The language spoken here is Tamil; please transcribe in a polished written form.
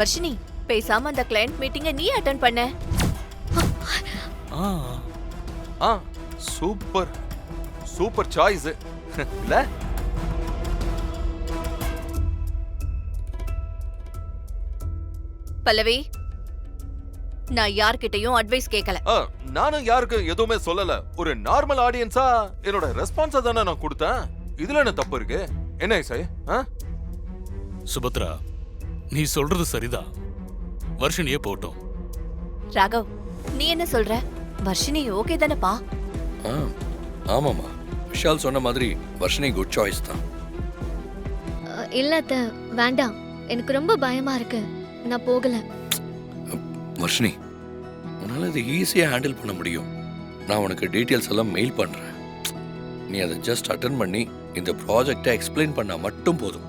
வர்ஷினி, பேசாம அந்த கிளையண்ட் மீட்டிங்கை நீ அட்டெண்ட் பண்ண. ஆ சூப்பர் சூப்பர் சாய்ஸ் இல்ல? பல்லவி, நான் யார்கிட்டயும் அட்வைஸ் கேட்கல. நானும் யாருக்கு எதுவுமே சொல்லல. ஒரு நார்மல் ஆடியன்ஸா என்னோட ரெஸ்பான்ஸா தானே நான் கொடுத்தேன். இதுல என்ன தப்பு இருக்கு? என்ன இசை? சுபத்ரா, நீ சொல்றது சரிதான். வர்ஷினியே போட்டோம். ராகவ், நீ என்ன சொல்ற? வர்ஷினி ஓகே தானப்பா? ஆமாமா, விஷால் சொன்ன மாதிரி வர்ஷினி குட் சாய்ஸ் தான். இல்ல அத்தை, வேண்டாம். எனக்கு ரொம்ப பயமா இருக்கு. நான் போகல. வர்ஷினி, உன்னால இதை ஈஸியா ஹேண்டில் பண்ண முடியும். நான் உனக்கு டீட்டெயில்ஸ் எல்லாம் மெயில் பண்றேன். நீ அதை ஜஸ்ட் அட்டெண்ட் பண்ணி இந்த ப்ராஜெக்டை எக்ஸ்பிளைன் பண்ணா மட்டும் போதும்.